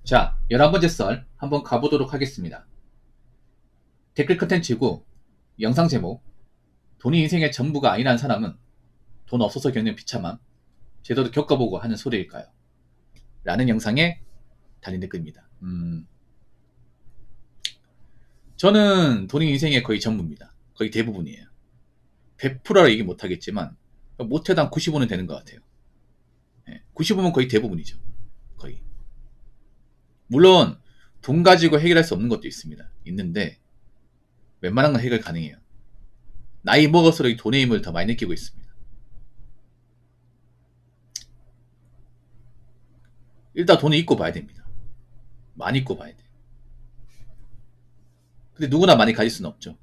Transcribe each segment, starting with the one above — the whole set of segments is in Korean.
자, 11번째 썰 한번 가보도록 하겠습니다. 댓글 컨텐츠고 영상 제목 돈이 인생의 전부가 아니라는 사람은 돈 없어서 겪는 비참함 제대로 겪어보고 하는 소리일까요? 라는 영상에 달린 댓글입니다. 저는 돈이 인생의 거의 전부입니다. 거의 대부분이에요. 100%라 얘기 못하겠지만 못해도 한 95는 되는 것 같아요. 95면 거의 대부분이죠. 거의. 물론 돈 가지고 해결할 수 없는 것도 있습니다. 있는데 웬만한 건 해결 가능해요. 나이 먹을수록 이 돈의 힘을 더 많이 느끼고 있습니다. 일단 돈을 잊고 봐야 됩니다. 많이 잊고 봐야 돼. 근데 누구나 많이 가질 수는 없죠.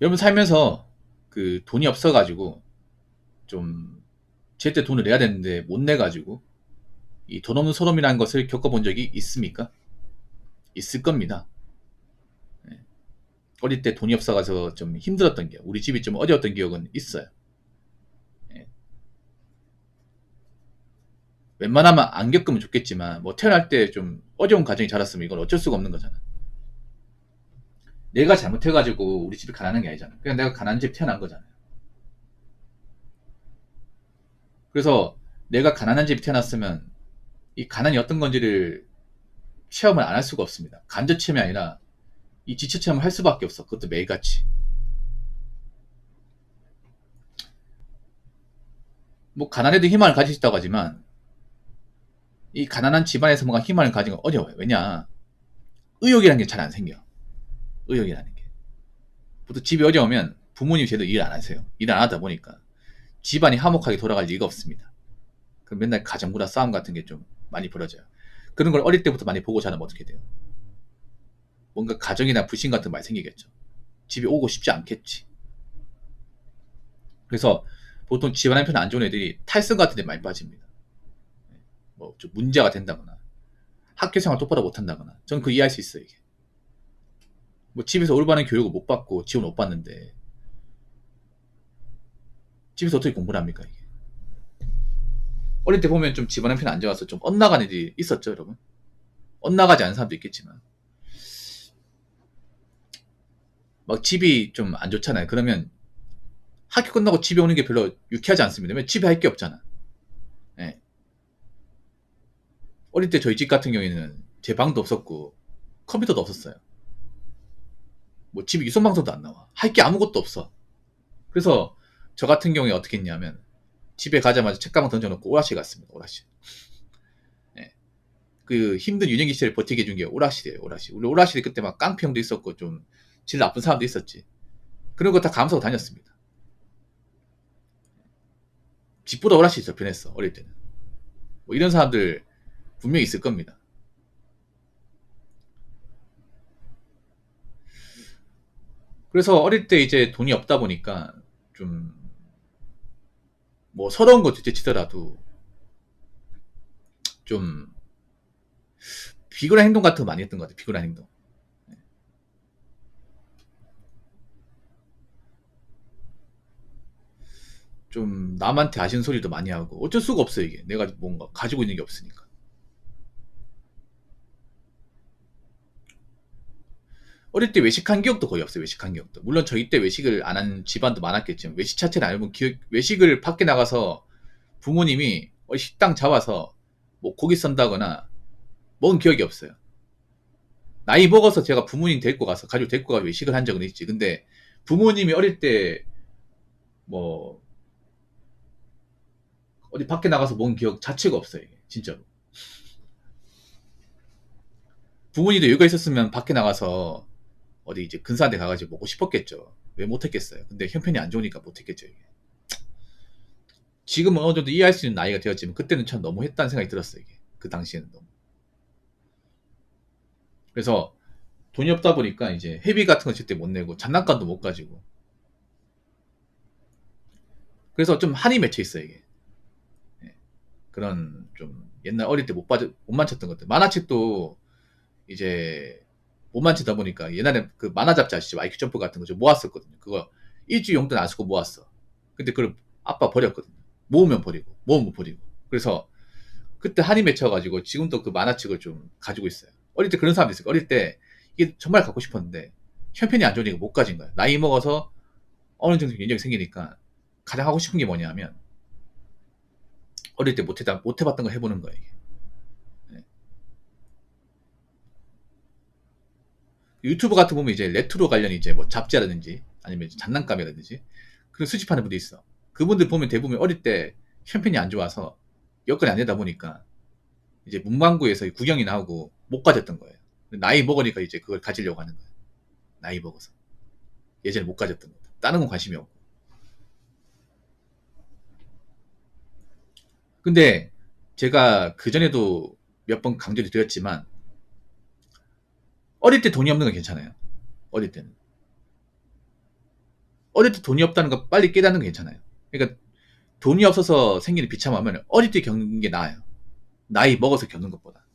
여러분 살면서 그 돈이 없어가지고 좀 제때 돈을 내야 되는데 못 내가지고 이 돈 없는 소름이라는 것을 겪어본 적이 있습니까? 있을 겁니다. 어릴 때 돈이 없어가서 좀 힘들었던 기억, 우리 집이 좀 어려웠던 기억은 있어요. 웬만하면 안 겪으면 좋겠지만 뭐 태어날 때 좀 어려운 가정이 자랐으면 이건 어쩔 수가 없는 거잖아. 내가 잘못해가지고 우리 집이 가난한 게 아니잖아. 그냥 내가 가난한 집 태어난 거잖아요. 그래서 내가 가난한 집에 태어났으면 이 가난이 어떤 건지를 체험을 안 할 수가 없습니다. 간접 체험이 아니라 이 지체 체험을 할 수밖에 없어. 그것도 매일같이. 뭐 가난해도 희망을 가질 수 있다고 하지만 이 가난한 집안에서 뭔가 희망을 가지는 건 어려워요. 왜냐? 의욕이라는 게 잘 안 생겨. 의욕이라는 게. 보통 집이 어려우면 부모님이 제대로 일을 안 하세요. 일을 안 하다 보니까 집안이 화목하게 돌아갈 리가 없습니다. 그럼 맨날 가정부나 싸움 같은 게 좀 많이 벌어져요. 그런 걸 어릴 때부터 많이 보고 자라면 어떻게 돼요? 뭔가 가정이나 불신 같은 거 많이 생기겠죠. 집에 오고 싶지 않겠지. 그래서 보통 집안 형편 안 좋은 애들이 탈선 같은 데 많이 빠집니다. 뭐 좀 문제가 된다거나 학교 생활 똑바로 못 한다거나 저는 그 이해할 수 있어요. 이게 뭐 집에서 올바른 교육을 못 받고 지원 못 받는데 집에서 어떻게 공부를 합니까? 이게 어릴 때 보면 좀 집안 형편 안 좋아서 좀 엇나간 애들이 있었죠, 여러분. 엇나가지 않은 사람도 있겠지만 막 집이 좀 안 좋잖아요. 그러면 학교 끝나고 집에 오는 게 별로 유쾌하지 않습니다. 왜냐면 집에 할 게 없잖아. 예. 어릴 때 저희 집 같은 경우에는 제 방도 없었고 컴퓨터도 없었어요. 뭐 집에 유선방송도 안 나와. 할 게 아무것도 없어. 그래서 저 같은 경우에 어떻게 했냐면 집에 가자마자 책가방 던져놓고 오락실 갔습니다. 오락실. 예. 그 힘든 유년기 시절을 버티게 해준 게 오락실이에요. 오락실. 우리 오락실에 그때 막 깡패형도 있었고 좀 질 나쁜 사람도 있었지. 그런 거 다 감수하고 다녔습니다. 집보다 오락실이 더 편했어. 어릴 때는. 뭐 이런 사람들 분명히 있을 겁니다. 그래서 어릴 때 이제 돈이 없다 보니까 좀 뭐 서러운 거 둘째치더라도 좀 비굴한 행동 같은 거 많이 했던 것 같아요. 비굴한 행동. 좀 남한테 아쉬운 소리도 많이 하고 어쩔 수가 없어요. 이게 내가 뭔가 가지고 있는 게 없으니까. 어릴 때 외식한 기억도 거의 없어요. 외식한 기억도. 물론 저희 때 외식을 안 한 집안도 많았겠지만 외식 자체는 알고 외식을 밖에 나가서 부모님이 식당 잡아서 뭐 고기 썬다거나 먹은 기억이 없어요. 나이 먹어서 제가 부모님 데리고 가서 가족 데리고 가서 외식을 한 적은 있지. 근데 부모님이 어릴 때 뭐 어디 밖에 나가서 먹은 기억 자체가 없어요. 이게 진짜로. 부모님도 여유가 있었으면 밖에 나가서 어디 이제 근사한 데 가가지고 먹고 싶었겠죠. 왜 못했겠어요. 근데 형편이 안 좋으니까 못했겠죠. 이게. 지금은 어느 정도 이해할 수 있는 나이가 되었지만 그때는 참 너무했다는 생각이 들었어요. 이게. 그 당시에는 너무. 그래서 돈이 없다 보니까 이제 회비 같은 거 제때 못 내고 장난감도 못 가지고 그래서 좀 한이 맺혀 있어요. 이게. 예. 그런 좀 옛날 어릴 때 못 만졌던 것들. 만화책도 이제 못 만지다 보니까 옛날에 그 만화 잡지 아시죠? IQ 점프 같은 거 좀 모았었거든요. 그거 일주일 용돈 안 쓰고 모았어. 근데 그걸 아빠 버렸거든요. 모으면 버리고, 모으면 버리고. 그래서 그때 한이 맺혀가지고 지금도 그 만화책을 좀 가지고 있어요. 어릴 때 그런 사람도 있어요. 어릴 때 이게 정말 갖고 싶었는데 형편이 안 좋으니까 못 가진 거야. 나이 먹어서 어느 정도 인력이 생기니까 가장 하고 싶은 게 뭐냐면 어릴 때 못 해봤던 거 해보는 거예요. 이게. 네. 유튜브 같은 거 보면 이제 레트로 관련 이제 뭐 잡지라든지 아니면 장난감이라든지 그런 수집하는 분들이 있어. 그분들 보면 대부분 어릴 때 형편이 안 좋아서 여건이 안 되다 보니까 이제 문방구에서 구경이 나오고 못 가졌던 거예요. 나이 먹으니까 이제 그걸 가지려고 하는 거예요. 나이 먹어서. 예전에 못 가졌던 거. 다른 건 관심이 없고. 근데 제가 그전에도 몇 번 강조를 드렸지만 어릴 때 돈이 없는 건 괜찮아요. 어릴 때는. 어릴 때 돈이 없다는 거 빨리 깨닫는 건 괜찮아요. 그러니까 돈이 없어서 생기는 비참함은 어릴 때 겪는 게 나아요. 나이 먹어서 겪는 것보다.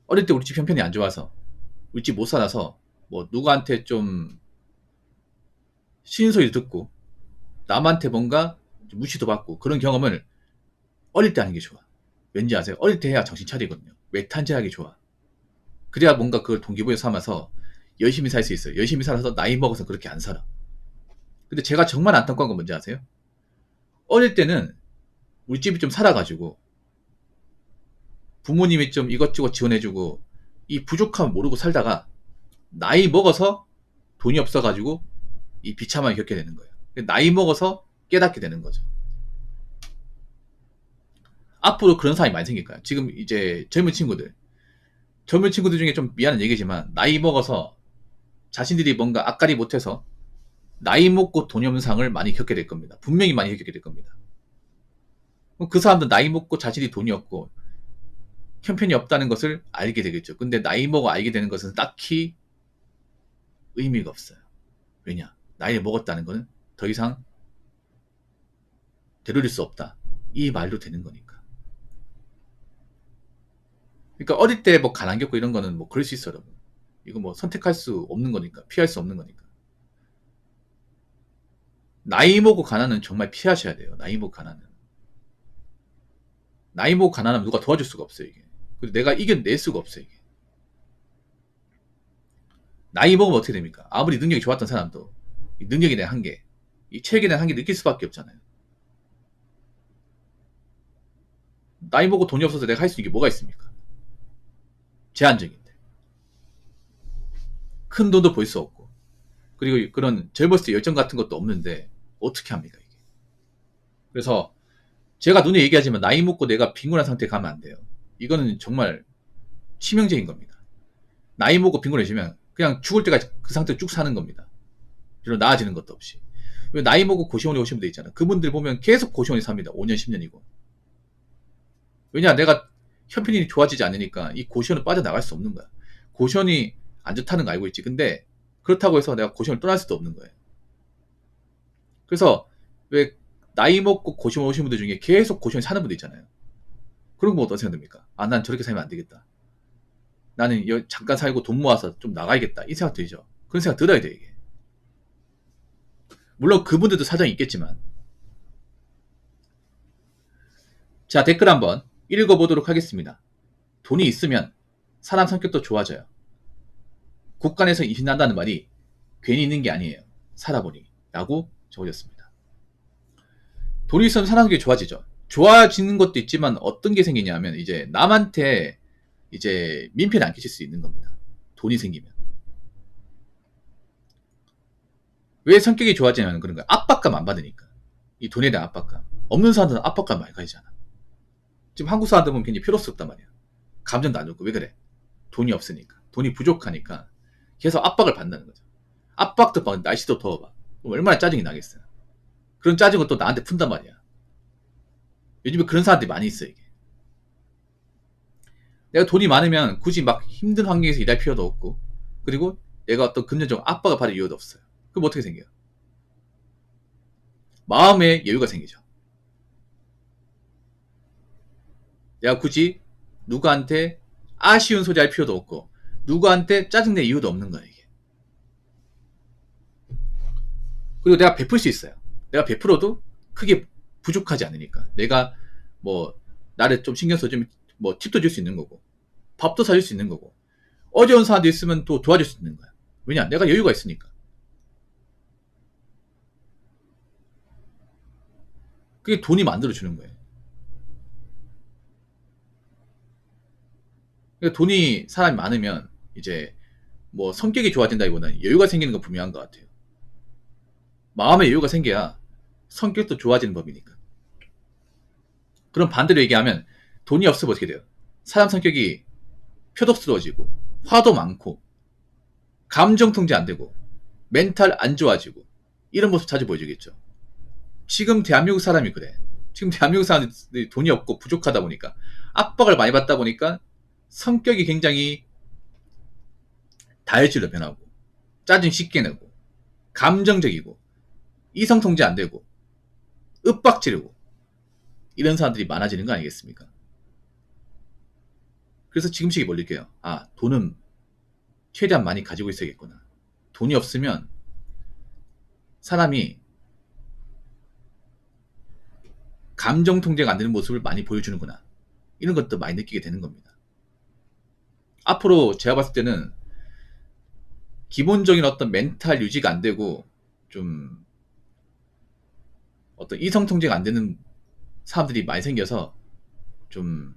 어릴 때 우리 집 형편이 안 좋아서 우리 집 못 살아서 뭐 누구한테 좀 쉬는 소리 듣고 남한테 뭔가 무시도 받고 그런 경험을 어릴 때 하는 게 좋아. 왠지 아세요? 어릴 때 해야 정신 차리거든요. 외탄지하기 좋아. 그래야 뭔가 그걸 동기부여 삼아서 열심히 살 수 있어요. 열심히 살아서 나이 먹어서 그렇게 안 살아. 근데 제가 정말 안타까운 건 뭔지 아세요? 어릴 때는 우리 집이 좀 살아가지고 부모님이 좀 이것저것 지원해주고 이 부족함을 모르고 살다가 나이 먹어서 돈이 없어가지고 이 비참함을 겪게 되는 거예요. 나이 먹어서 깨닫게 되는 거죠. 앞으로 그런 사람이 많이 생길 거야. 지금 이제 젊은 친구들 중에 좀 미안한 얘기지만 나이 먹어서 자신들이 뭔가 앞가리 못해서 나이 먹고 돈이 없는 상을 많이 겪게 될 겁니다. 분명히 많이 겪게 될 겁니다. 그 사람도 나이 먹고 자신이 돈이 없고 형편이 없다는 것을 알게 되겠죠. 근데 나이 먹어 알게 되는 것은 딱히 의미가 없어요. 왜냐? 나이를 먹었다는 것은 더 이상 되돌릴 수 없다. 이 말도 되는 거니까. 그러니까 어릴 때 뭐 가난 겪고 이런 거는 뭐 그럴 수 있어요, 여러분. 이거 뭐 선택할 수 없는 거니까, 피할 수 없는 거니까. 나이 먹고 가난은 정말 피하셔야 돼요. 나이 먹고 가난은. 나이 먹고 가난하면 누가 도와줄 수가 없어요, 이게. 그리고 내가 이겨낼 수가 없어요, 이게. 나이 먹으면 어떻게 됩니까? 아무리 능력이 좋았던 사람도 이 능력에 대한 한계, 이 체력에 대한 한계 느낄 수밖에 없잖아요. 나이 먹고 돈이 없어서 내가 할 수 있는 게 뭐가 있습니까? 제한적인데. 큰 돈도 볼 수 없고. 그리고 그런 젊었을 때 열정 같은 것도 없는데 어떻게 합니까, 이게. 그래서 제가 눈에 얘기하지만 나이 먹고 내가 빈곤한 상태에 가면 안 돼요. 이거는 정말 치명적인 겁니다. 나이 먹고 빈곤해지면 그냥 죽을 때까지 그 상태로 쭉 사는 겁니다. 별로 나아지는 것도 없이. 나이 먹고 고시원에 오신 분들 있잖아요. 그분들 보면 계속 고시원에 삽니다. 5년, 10년이고. 왜냐, 내가 형편이 좋아지지 않으니까 이 고시원을 빠져나갈 수 없는 거야. 고시원이 안 좋다는 거 알고 있지. 근데 그렇다고 해서 내가 고시원을 떠날 수도 없는 거예요. 그래서 왜 나이 먹고 고시원 오신 분들 중에 계속 고시원에 사는 분들 있잖아요. 그런 거 어떤 생각 듭니까? 아, 난 저렇게 살면 안 되겠다. 나는 잠깐 살고 돈 모아서 좀 나가야겠다. 이 생각 들죠. 그런 생각 들어야 돼, 이게. 물론 그분들도 사정이 있겠지만. 자, 댓글 한번 읽어보도록 하겠습니다. 돈이 있으면 사람 성격도 좋아져요. 국간에서 임신한다는 말이 괜히 있는 게 아니에요. 살아보니 라고 적어졌습니다. 돈이 있으면 사람 성격이 좋아지죠. 좋아지는 것도 있지만 어떤 게 생기냐면 이제 남한테 이제 민폐를 안 끼칠 수 있는 겁니다. 돈이 생기면. 왜 성격이 좋아지냐면 그런 거야. 압박감 안 받으니까. 이 돈에 대한 압박감. 없는 사람들은 압박감 많이 가지잖아. 지금 한국 사람들 보면 굉장히 필요스럽단 말이야. 감정도 안 좋고. 왜 그래? 돈이 없으니까. 돈이 부족하니까 계속 압박을 받는다는 거죠. 압박도 받고 날씨도 더워봐. 얼마나 짜증이 나겠어요. 그런 짜증을 또 나한테 푼단 말이야. 요즘에 그런 사람들이 많이 있어, 이게. 내가 돈이 많으면 굳이 막 힘든 환경에서 일할 필요도 없고, 그리고 내가 어떤 금전적 압박을 받을 이유도 없어요. 그럼 어떻게 생겨요? 마음의 여유가 생기죠. 내가 굳이 누구한테 아쉬운 소리 할 필요도 없고, 누구한테 짜증낼 이유도 없는 거야, 이게. 그리고 내가 베풀 수 있어요. 내가 베풀어도 크게 부족하지 않으니까. 내가 뭐 나를 좀 신경 써주면 뭐 팁도 줄 수 있는 거고, 밥도 사줄 수 있는 거고, 어려운 사람도 있으면 또 도와줄 수 있는 거야. 왜냐? 내가 여유가 있으니까. 그게 돈이 만들어주는 거예요. 그러니까 돈이 사람이 많으면 이제 뭐 성격이 좋아진다기보다는 여유가 생기는 건 분명한 것 같아요. 마음의 여유가 생겨야 성격도 좋아지는 법이니까. 그럼 반대로 얘기하면 돈이 없으면 어떻게 돼요? 사람 성격이 표독스러워지고 화도 많고 감정 통제 안 되고 멘탈 안 좋아지고 이런 모습 자주 보여주겠죠. 지금 대한민국 사람이 그래. 지금 대한민국 사람들이 돈이 없고 부족하다 보니까 압박을 많이 받다 보니까 성격이 굉장히 다혈질로 변하고 짜증 쉽게 내고 감정적이고 이성 통제 안 되고 윽박지르고 이런 사람들이 많아지는 거 아니겠습니까? 그래서 지금씩 뭘 느껴요? 아, 돈은 최대한 많이 가지고 있어야겠구나. 돈이 없으면 사람이 감정 통제가 안 되는 모습을 많이 보여주는구나. 이런 것도 많이 느끼게 되는 겁니다. 앞으로 제가 봤을 때는 기본적인 어떤 멘탈 유지가 안 되고 좀 어떤 이성 통제가 안 되는 사람들이 많이 생겨서 좀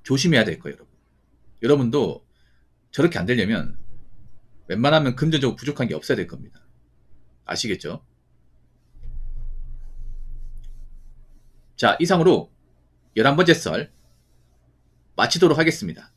조심해야 될 거예요, 여러분. 여러분도 저렇게 안 되려면 웬만하면 금전적으로 부족한 게 없어야 될 겁니다. 아시겠죠? 자, 이상으로 11번째 썰 마치도록 하겠습니다.